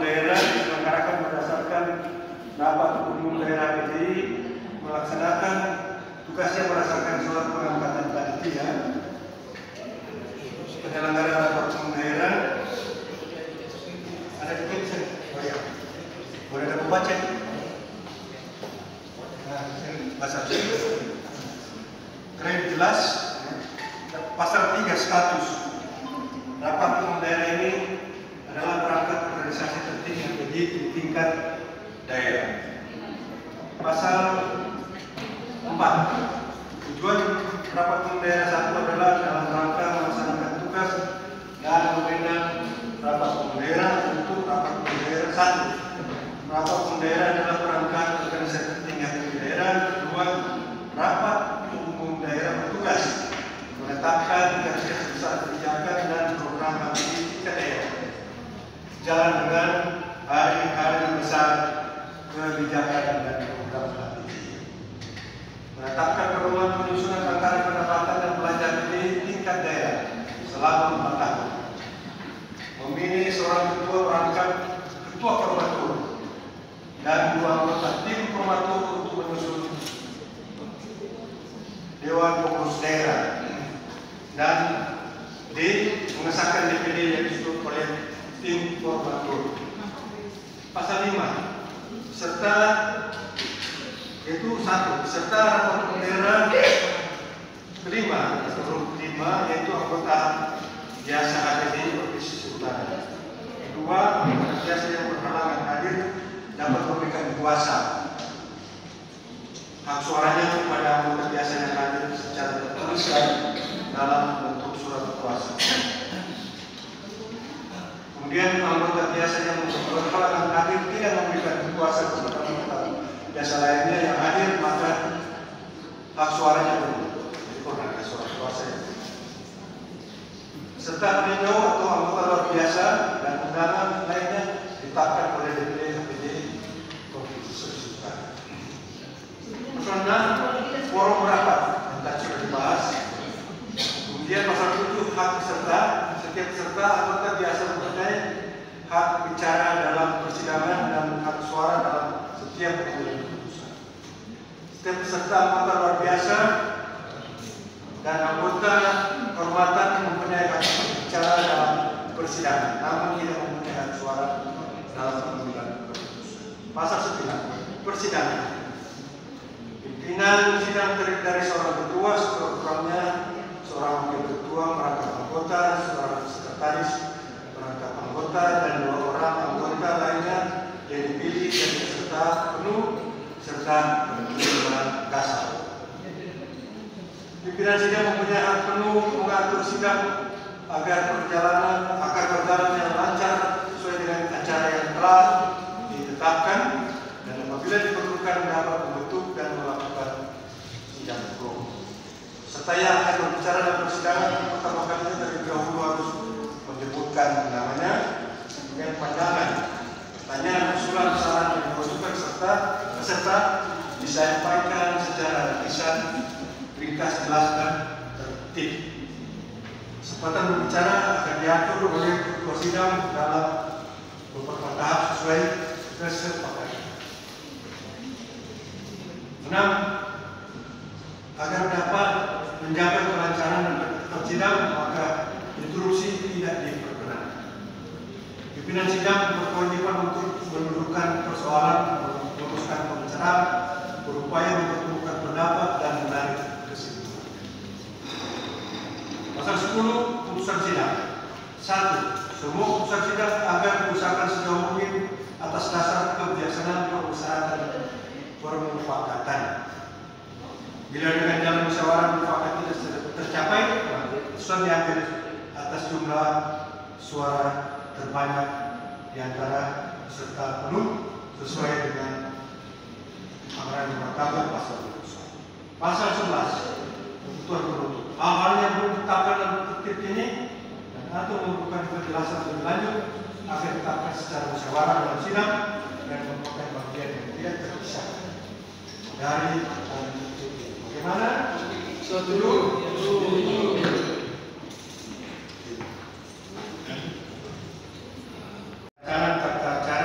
umum daerah diselenggarakan berdasarkan rapat umum daerah PDI melaksanakan tugasnya berdasarkan surat pengangkatan panitia. Penyelenggaraan rapat umum daerah ada di sini. Oh ya, boleh ada pembaca. Bahasa keren jelas. Pasal 3 status rapat umum daerah ini adalah perangkat organisasi penting yang berdiri di tingkat daerah. Pasal 4 tujuan rapat umum daerah 1 adalah dalam rangka melaksanakan tugas dan wewenang rapat umum daerah untuk rapat umum daerah 1. Rapat umum daerah adalah perangkat organisasi penting yang berdiri di daerah. Kedua, rapat umum daerah bertugas menetapkan garis besar kebijakan dan program aktivitas tingkat daerah jalan dengan hari-hari besar kebijakan dan program aktivitas, menetapkan pedoman penyusunan anggaran pendapatan dan belanja di tingkat daerah selama 4 tahun, memilih seorang ketua perangkat ketua formatur dan 2 anggota tim formatur untuk menyusun dewan pengurus daerah, dan D. mengesahkan DPD yang disusun oleh tim formatur. Pasal 5 serta yaitu 1 serta rapat umum daerah kelima yaitu anggota biasa HDD Provinsi Sultana. Kedua, anggota biasa yang berhalangan hadir dapat memberikan kuasa hak suaranya kepada anggota biasa yang hadir secara tertulis dalam bentuk surat kuasa. Kemudian anggota biasa yang berhalangan hadir tidak memberikan kuasa kepada anggota biasa lainnya yang hadir, maka hak suaranya kurang ada surat kuasa. Serta peninjau atau anggota luar biasa dan undangan lainnya ditetapkan oleh DPD Provinsi Sultana. Karena forum rapat yang tadi sudah dibahas. Kemudian pasal 7 hak peserta. Setiap peserta anggota biasa mempunyai hak bicara dalam persidangan dan hak suara dalam setiap pengambilan keputusan. Setiap peserta anggota luar biasa dan anggota kehormatan mempunyai hak bicara dalam persidangan, namun tidak mempunyai hak suara dalam pengambilan keputusan. Pasal 9 persidangan. Pimpinan sidang terdiri dari seorang ketua, sekurang-kurangnya seorang wakil ketua, merangkap anggota, seorang sekretaris merangkap anggota, dan 2 orang anggota lainnya yang dipilih dari peserta penuh serta penerima kasar. Pimpinan sidang mempunyai hak penuh mengatur sidang agar berjalan yang lancar sesuai dengan acara yang telah ditetapkan, dan apabila diperlukan dapat membentuk dan melakukan sidang pro. Serta yang akan berbicara dalam persidangan pertama kalinya dari dahulu harus menyebutkan namanya, kemudian pandangan, pertanyaan, usulan, saran yang diajukan serta peserta disampaikan secara lisan, ringkas, jelas dan tertib. Kesempatan berbicara akan diatur oleh ketua sidang dalam beberapa tahap sesuai kesepakatan. 6. Agar dapat menjaga kelancaran dan sidang, maka interupsi tidak diperkenankan. Pimpinan sidang berkewajiban untuk mendudukkan persoalan, memutuskan pembicaraan, berupaya mempertemukan pendapat dan menarik kesimpulan. Pasal 10 putusan sidang. 1. Semua putusan sidang agar diusahakan sejauh mungkin atas dasar kebijaksanaan permusyawaratan permufakatan. Bila dengan jalan musyawarah mufakat tidak tercapai, putusan diambil atas jumlah suara terbanyak di antara peserta penuh sesuai dengan anggaran yang pertama pasal 21. Pasal 11 kebutuhan penuntut. Hal-hal yang belum ditetapkan dalam tertib ini dan atau memerlukan penjelasan lebih lanjut akan ditetapkan secara musyawarah dalam sidang dan merupakan bagian yang tidak terpisahkan dari bagaimana? Setuju. Cara tata cara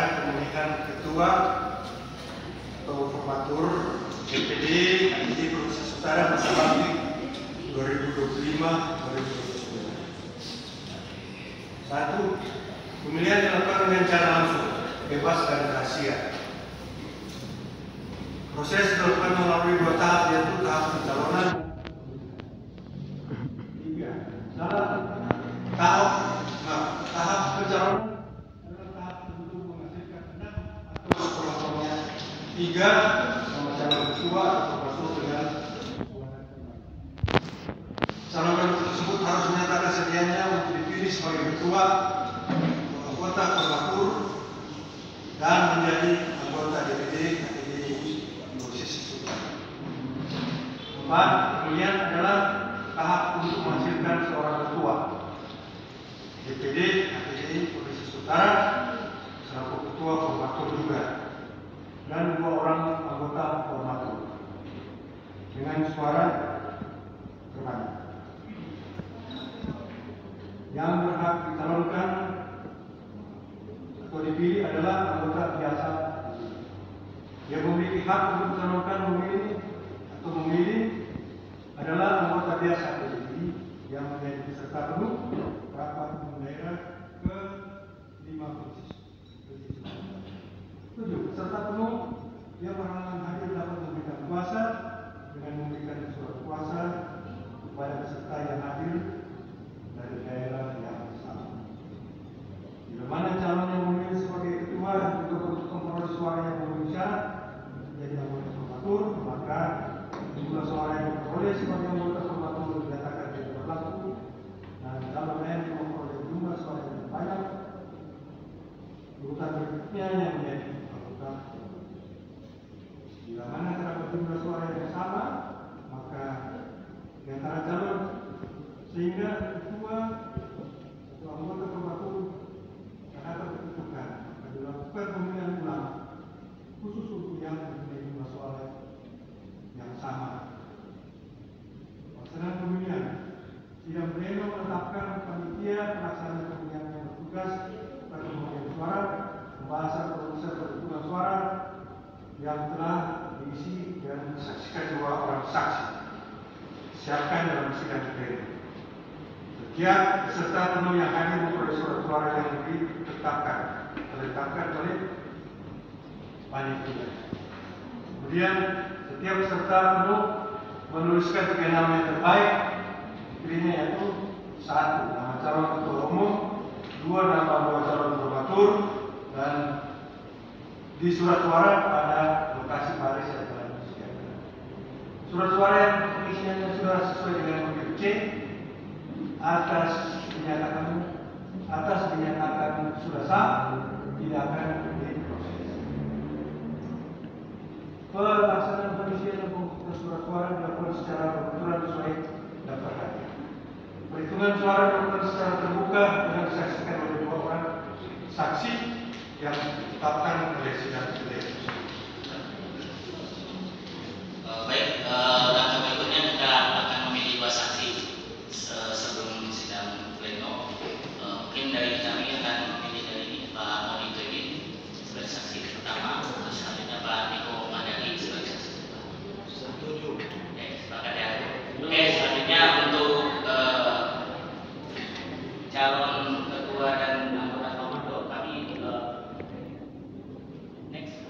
1. Pemilihan dilakukan dengan cara langsung, bebas dan rahasia. Proses dilakukan melalui 2 tahap, yaitu tahap pencalonan. 3. Tahap pencalonan adalah tahap untuk menghasilkan 6 atau sekurang-kurangnya 3 sama calon ketua atau masuk dengan calon tersebut harus menyatakan sedianya untuk dipilih sebagai ketua, anggota Formatur, dan menjadi anggota DPD posisi sultan. 4. Pemilihan adalah tahap untuk menghasilkan seorang ketua DPD Provinsi Utara selaku ketua Formatur juga, dan 2 orang anggota Formatur dengan suara terbanyak. Yang berhak dicalonkan atau dipilih adalah anggota biasa. Yang memiliki hak untuk dicalonkan memilih adalah anggota biasa PDI yang menjadi peserta penuh rapat umum daerah ke-5 Provinsi. 7. Peserta penuh yang berhalangan hadir dapat memberikan kuasa dengan memberikan surat kuasa kepada peserta yang hadir dari daerah yang sama. Bila mana calon yang memilih sebagai ketua untuk memperoleh suara yang memenuhi syarat menjadi anggota Formatur, maka jumlah suara yang diperoleh sebagai anggota Formatur dinyatakan tidak berlaku, dan calon lain yang memperoleh jumlah suara yang banyak urutan berikutnya yang menjadi anggota. Bila mana terdapat jumlah suara yang sama, maka di antara calon sehingga ketua atau anggota Formatur dapat ditentukan akan dilakukan pemilihan ulang khusus untuk yang mempunyai jumlah suara yang sama. Pelaksanaan pemilihan, sidang pleno menetapkan panitia pelaksana pemilihan yang bertugas pada pemilihan suara, pembahasan proses perhitungan suara yang telah diisi dan disaksikan 2 orang saksi siapkan dalam sidang pleno. Setiap peserta penuh yang hadir memperoleh surat suara yang ditetapkan oleh panitia. Kemudian setiap peserta penuh menuliskan 3 nama yang terbaik dipilihnya, yaitu 1. Nama calon ketua umum, 2. Nama anggota calon Formatur, dan di surat suara pada lokasi baris yang telah disediakan. Surat suara yang pengisiannya sudah sesuai dengan huruf C atas dinyatakan sudah sah, tidak akan diproses. Pelaksanaan pengisian dan pengumpulan surat suara dilakukan secara beraturan sesuai daftar hadir. Perhitungan suara dilakukan secara terbuka dengan disaksikan oleh 2 orang saksi yang ditetapkan oleh sidang pleno. Baik, langkah berikutnya kita akan memilih 2 saksi sebelum sidang pleno. Mungkin dari kami akan memilih dari Pak Moni Twibin sebagai saksi pertama, terus selanjutnya Pak Niko Mandali sebagai saksi kedua. Setuju. Sepakat ya. Selanjutnya untuk calon ketua dan anggota Formatur kami next.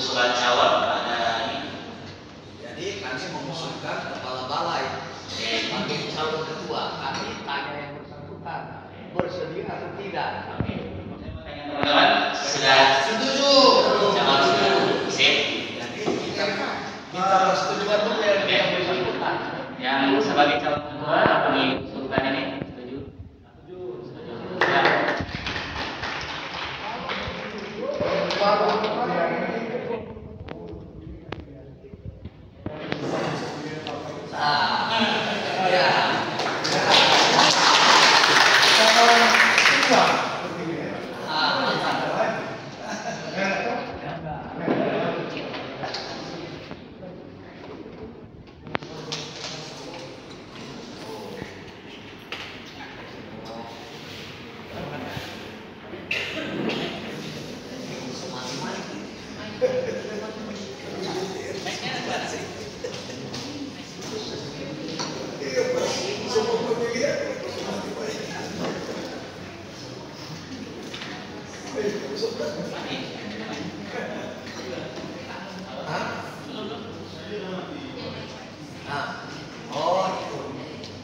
usulan calon ada ini. Jadi kami mengusulkan kepala balai sebagai calon ketua. Kami tanya yang bersangkutan bersedia atau tidak. Teman-teman sudah Setuju. calon sudah sip. Jadi kita minta persetujuan dulu yang bersangkutan. Yang sebagai calon ketua mengusulkan ini setuju? Setuju. Ya.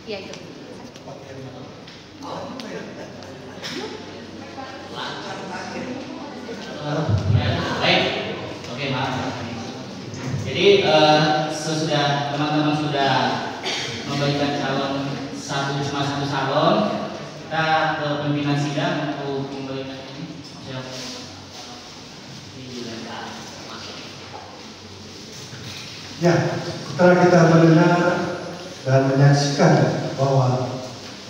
Iya itu. Baik, oke maaf. Jadi sesudah teman-teman sudah memberikan calon cuma satu calon, kita ke pimpinan sidang untuk memberikan ini. Ya, setelah kita mendengar dan menyaksikan bahwa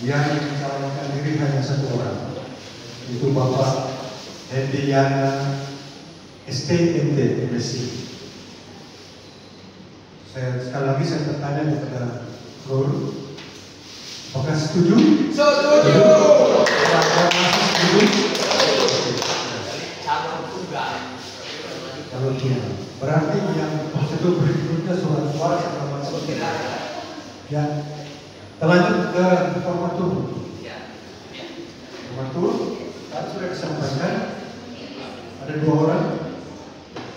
yang mencalonkan diri hanya satu orang, itu Bapak Hendiana STMT MSc. Sekali lagi saya bertanya kepada Guru, apakah setuju? Setuju. Apakah masih setuju? Calon tunggal. Kalau tidak, berarti yang prosedur berikutnya surat-suara segala macam. Ya, kita lanjut ke formatur. Formatur, tadi sudah disampaikan ada dua orang,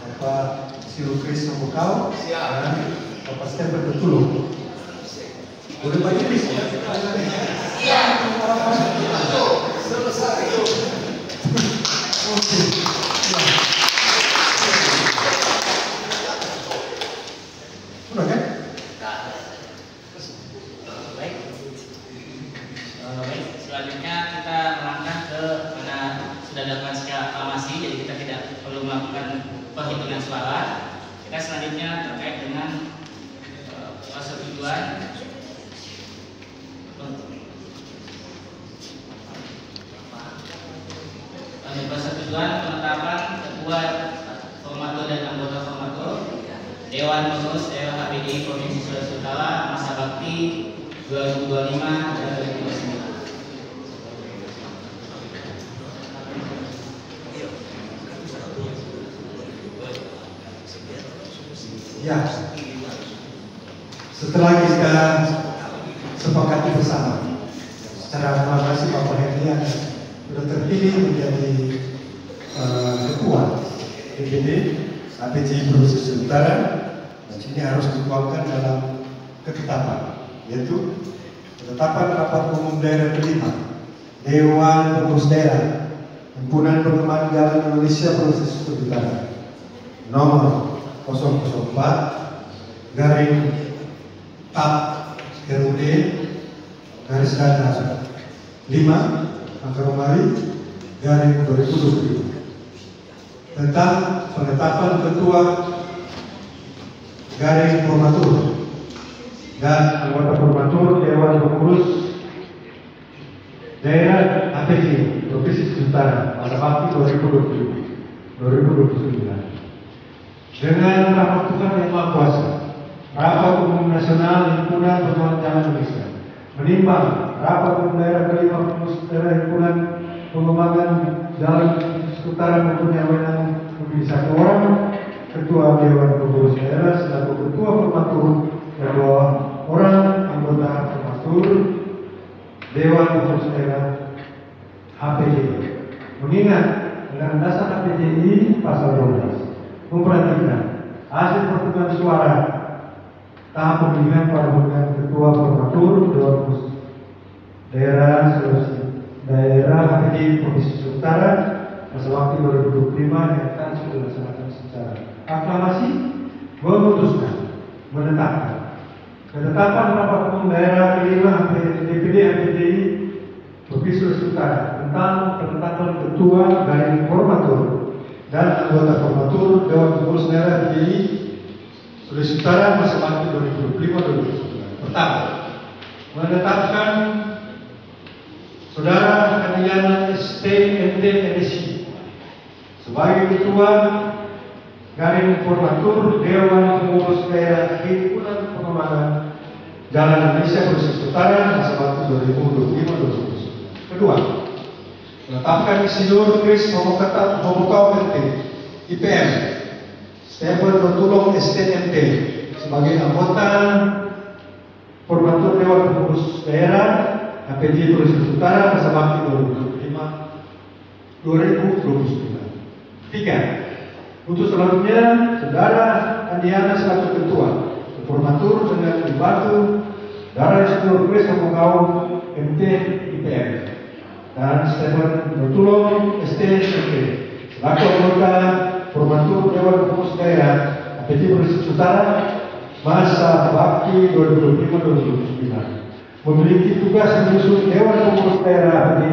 Bapak Silukris Sambukau dan Bapak Stephen Betulung. Boleh bagi bis? Iya. Selesai. Oke. Sudah kan? Baik, selanjutnya kita melangkah ke mana sudah dilakukan secara aklamasi, jadi kita tidak perlu melakukan perhitungan suara. Kita selanjutnya terkait dengan persetujuan penetapan ketua formatur dan anggota formatur Dewan Pengurus Daerah HPDI Provinsi Sulawesi Utara masa bakti 2025 dan 2029. Ya, setelah kita sepakati bersama, secara aklamasi Bapak Hendiana sudah terpilih menjadi ketua DPD APCI Provinsi Utara, dan ini harus dituangkan dalam ketetapan, yaitu ketetapan Rapat Umum Daerah kelima Dewan Pengurus Daerah Himpunan Pengembangan Jalan Indonesia Provinsi Sulawesi Utara nomor 004 garing TAP RUD garis datar 5 angka Romawi garing 2020 tentang penetapan ketua garing formatur dan anggota formatur Dewan Pengurus Daerah APC Provinsi Utara masa bakti 2020-2029 dengan rapat Tuhan yang Maha Kuasa, Rapat Umum Nasional Himpunan Pengembangan Jalan Indonesia menimbang Rapat Umum Daerah kelima Pengurus Daerah Himpunan Pengembangan Jalan Utara mempunyai wewenang memilih satu orang Ketua Dewan Pengurus Daerah selaku Ketua Formatur dan dua orang anggota Formatur Dewan Pengurus Daerah HPDI. Mengingat dengan dasar HPDI pasal 12 memperhatikan hasil perhitungan suara tahap pemilihan para pemilihan ketua prokurator Dewan Khusus Daerah Sulawesi Daerah HPD Provinsi Sulawesi Utara masa waktu 2025 yang akan sudah dilaksanakan secara aklamasi memutuskan menetapkan ketetapan rapat umum daerah kelima DPD HPDI Provinsi Sulawesi Utara tentang penetapan ketua garing formatur dan anggota formatur Dewan Pengurus Daerah HPDI Sulawesi Utara masa waktu 2025-2029. Pertama, menetapkan Saudara Adiana STMT MSI sebagai ketua garing formatur Dewan Pengurus Daerah Himpunan Pengembangan Jalan Indonesia Sulawesi Utara masa waktu 2025-2029. Kedua, menetapkan Insinyur Kris Homokau MT IPM Stephen Rotulong STMT sebagai anggota formatur Dewan Pengurus Daerah HPD Sulawesi Utara masa waktu 2025-2029. Tiga, untuk selanjutnya Saudara Adiana selaku ketua formatur dengan dibantu Saudara Insinyur Kris Homokau MT IPM dan Stephen Rotulong STMT selaku anggota formatur Dewan Pengurus Daerah HPD Sulawesi Utara masa bakti 2025-2029 memiliki tugas menyusun Dewan Pengurus Daerah HPD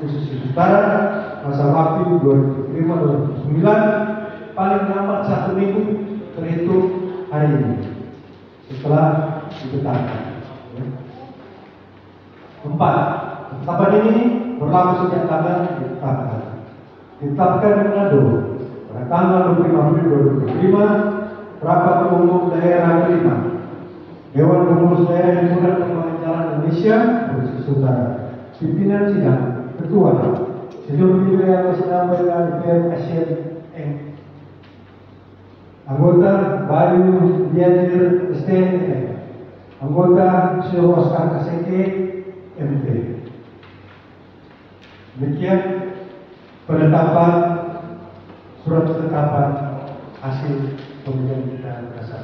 Sulawesi Utara masa bakti 2025-2029 paling lambat 1 minggu terhitung hari ini setelah ditetapkan. 4. Ketetapan ini berlaku sejak tanggal ditetapkan Manado pada tanggal 25 April 2025 rapat umum daerah kelima Dewan Pengurus Daerah Himpunan Pengembangan Jalan Indonesia Sulawesi Utara. Pimpinan sidang ketua Sejumlah wilayah Sedang IPM ASEAN anggota Bayu Dianjir STM anggota Sio Oscar KCK MT. Demikian penetapan surat ketetapan hasil pemilihan kita dasar.